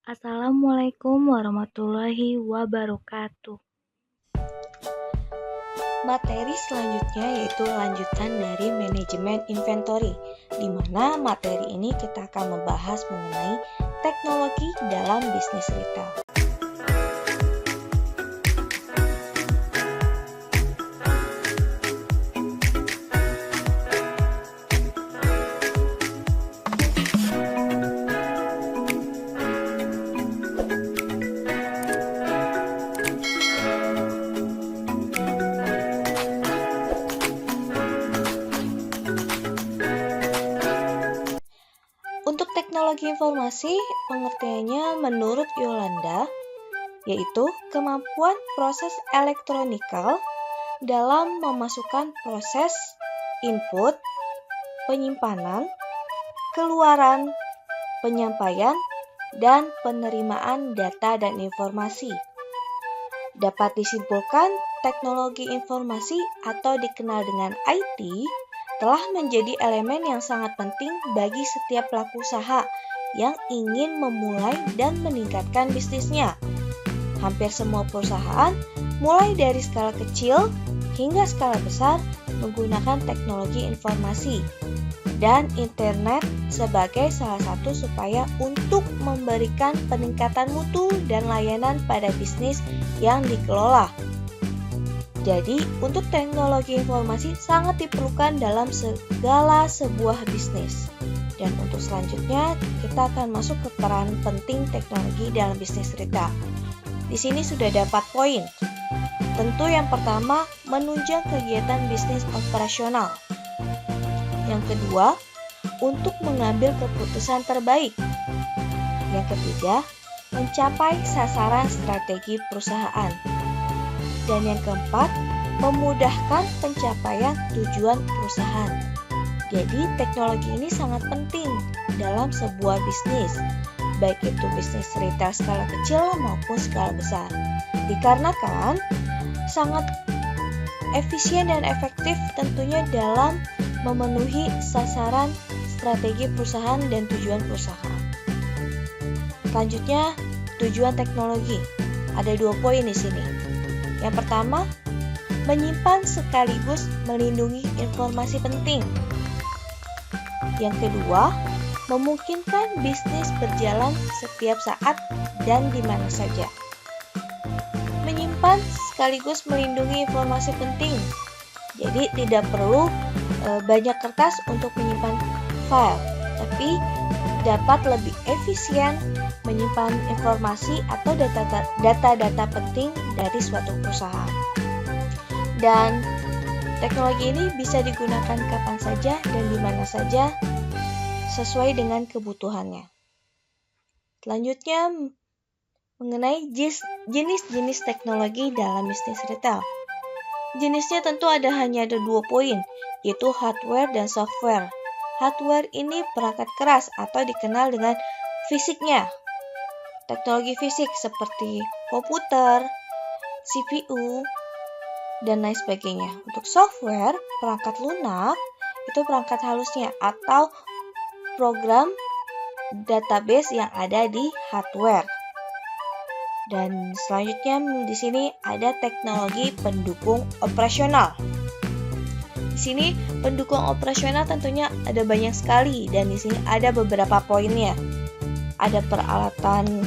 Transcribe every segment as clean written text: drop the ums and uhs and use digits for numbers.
Assalamualaikum warahmatullahi wabarakatuh. Materi selanjutnya yaitu lanjutan dari manajemen inventory, di mana materi ini kita akan membahas mengenai teknologi dalam bisnis retail. Untuk teknologi informasi, pengertiannya menurut Yolanda, yaitu kemampuan proses elektronikal dalam memasukkan proses input, penyimpanan, keluaran, penyampaian, dan penerimaan data dan informasi. Dapat disimpulkan, teknologi informasi atau dikenal dengan IT telah menjadi elemen yang sangat penting bagi setiap pelaku usaha yang ingin memulai dan meningkatkan bisnisnya. Hampir semua perusahaan, mulai dari skala kecil hingga skala besar, menggunakan teknologi informasi dan internet sebagai salah satu upaya untuk memberikan peningkatan mutu dan layanan pada bisnis yang dikelola. Jadi, untuk teknologi informasi sangat diperlukan dalam segala sebuah bisnis. Dan untuk selanjutnya, kita akan masuk ke peran penting teknologi dalam bisnis retail. Di sini sudah dapat poin. Tentu yang pertama, menunjang kegiatan bisnis operasional. Yang kedua, untuk mengambil keputusan terbaik. Yang ketiga, mencapai sasaran strategi perusahaan. Dan yang keempat, memudahkan pencapaian tujuan perusahaan. Jadi, teknologi ini sangat penting dalam sebuah bisnis, baik itu bisnis retail skala kecil maupun skala besar. Dikarenakan sangat efisien dan efektif tentunya dalam memenuhi sasaran strategi perusahaan dan tujuan perusahaan. Selanjutnya, tujuan teknologi. Ada 2 poin di sini. Yang pertama, menyimpan sekaligus melindungi informasi penting. Yang kedua, memungkinkan bisnis berjalan setiap saat dan di mana saja. Menyimpan sekaligus melindungi informasi penting. Jadi tidak perlu banyak kertas untuk menyimpan file, tapi dapat lebih efisien menyimpan informasi atau data-data penting dari suatu perusahaan. Dan teknologi ini bisa digunakan kapan saja dan di mana saja sesuai dengan kebutuhannya. Selanjutnya, mengenai jenis-jenis teknologi dalam bisnis retail. Jenisnya tentu hanya ada 2 poin, yaitu hardware dan software. Hardware ini perangkat keras atau dikenal dengan fisiknya. Teknologi fisik seperti komputer, CPU, dan lain sebagainya. Untuk software, perangkat lunak itu perangkat halusnya atau program database yang ada di hardware. Dan selanjutnya di sini ada teknologi pendukung operasional. Di sini pendukung operasional tentunya ada banyak sekali dan di sini ada beberapa poinnya. Ada peralatan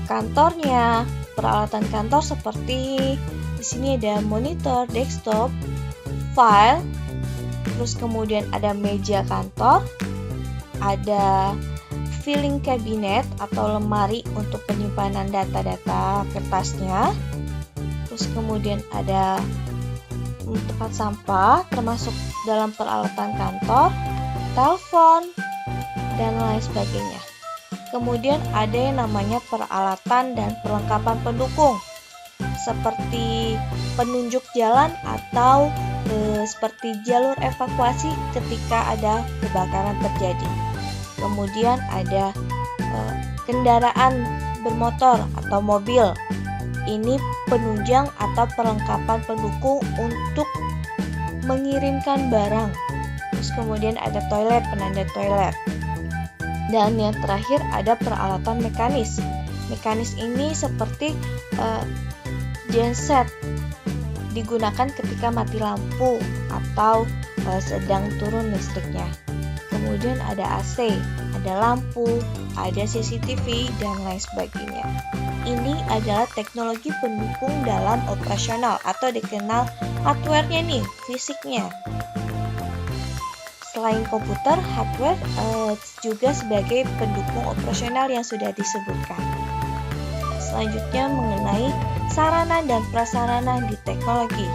kantornya, peralatan kantor seperti di sini ada monitor, desktop, file, terus kemudian ada meja kantor, ada filing cabinet atau lemari untuk penyimpanan data-data kertasnya, terus kemudian ada tempat sampah termasuk dalam peralatan kantor, telepon, dan lain sebagainya. Kemudian ada yang namanya peralatan dan perlengkapan pendukung seperti penunjuk jalan atau seperti jalur evakuasi ketika ada kebakaran terjadi. Kemudian ada kendaraan bermotor atau mobil. Ini penunjang atau perlengkapan pendukung untuk mengirimkan barang. Terus kemudian ada toilet, penanda toilet. Dan yang terakhir ada peralatan mekanis. Mekanis ini seperti genset digunakan ketika mati lampu atau sedang turun listriknya. Kemudian ada AC, ada lampu, ada CCTV, dan lain sebagainya. Ini adalah teknologi pendukung dalam operasional atau dikenal hardware-nya nih, fisiknya. Selain komputer, hardware juga sebagai pendukung operasional yang sudah disebutkan. Selanjutnya mengenai sarana dan prasarana di teknologi.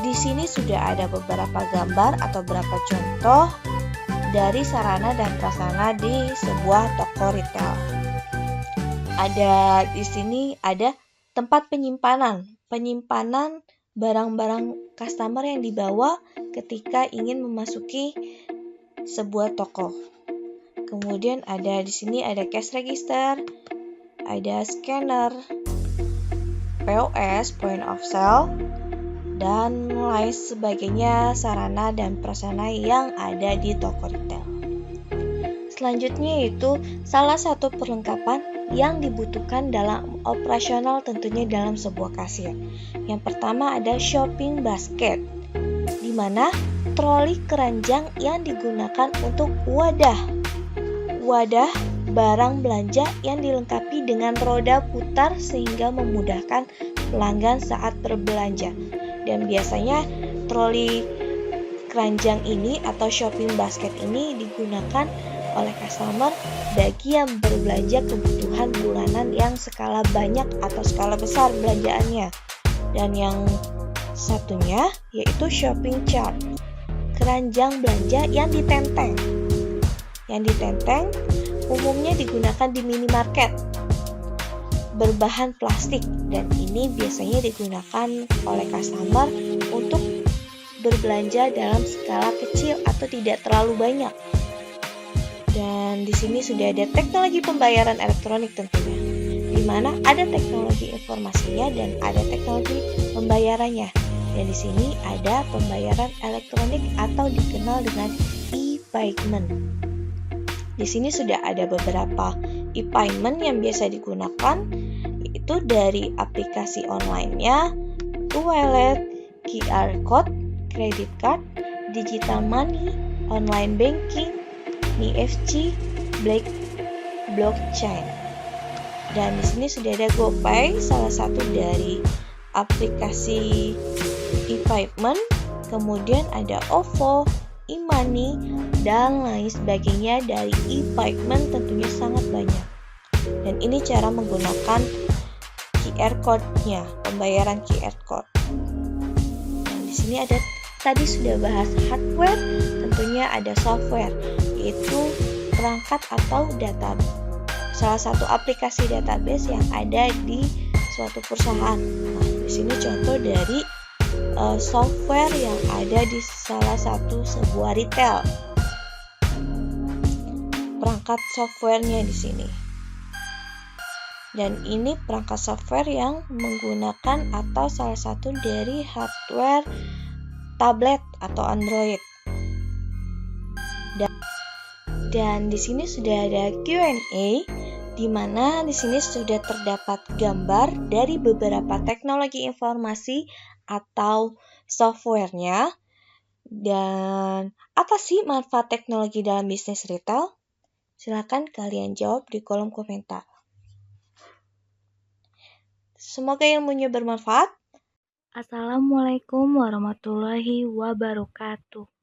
Di sini sudah ada beberapa gambar atau beberapa contoh dari sarana dan prasarana di sebuah toko retail. Di sini ada tempat penyimpanan barang-barang customer yang dibawa ketika ingin memasuki sebuah toko. Kemudian di sini ada cash register, ada scanner, POS, point of sale, dan lain sebagainya sarana dan prasarana yang ada di toko retail. Selanjutnya yaitu salah satu perlengkapan yang dibutuhkan dalam operasional tentunya dalam sebuah kasir. Yang pertama ada shopping basket, di mana troli keranjang yang digunakan untuk wadah barang belanja yang dilengkapi dengan roda putar sehingga memudahkan pelanggan saat berbelanja. Dan biasanya troli keranjang ini atau shopping basket ini digunakan oleh customer bagi yang berbelanja kebutuhan bulanan yang skala banyak atau skala besar belanjaannya. Dan yang satunya yaitu shopping cart, keranjang belanja yang ditenteng. Yang ditenteng umumnya digunakan di minimarket berbahan plastik, dan ini biasanya digunakan oleh customer untuk berbelanja dalam skala kecil atau tidak terlalu banyak. Dan di sini sudah ada teknologi pembayaran elektronik tentunya, di mana ada teknologi informasinya dan ada teknologi pembayarannya. Dan di sini ada pembayaran elektronik atau dikenal dengan e-payment. Di sini sudah ada beberapa e-payment yang biasa digunakan, yaitu dari aplikasi online-nya, e-wallet, QR code, credit card, digital money, online banking, NFC, blockchain. Dan di sini sudah ada GoPay, salah satu dari aplikasi e-payment. Kemudian ada OVO, e-money, dan lain sebagainya dari e-payment, tentunya sangat banyak. Dan ini cara menggunakan QR code-nya, pembayaran QR code. Dan di sini tadi sudah bahas hardware, tentunya ada software, yaitu perangkat atau data. Salah satu aplikasi database yang ada di suatu perusahaan. Nah, di sini contoh dari software yang ada di salah satu sebuah retail. Perangkat softwarenya di sini. Dan ini perangkat software yang menggunakan atau salah satu dari hardware tablet atau Android. Dan di sini sudah ada Q&A, di mana di sini sudah terdapat gambar dari beberapa teknologi informasi atau softwarenya. Dan apa sih manfaat teknologi dalam bisnis retail? Silakan kalian jawab di kolom komentar. Semoga ilmunya bermanfaat. Assalamualaikum warahmatullahi wabarakatuh.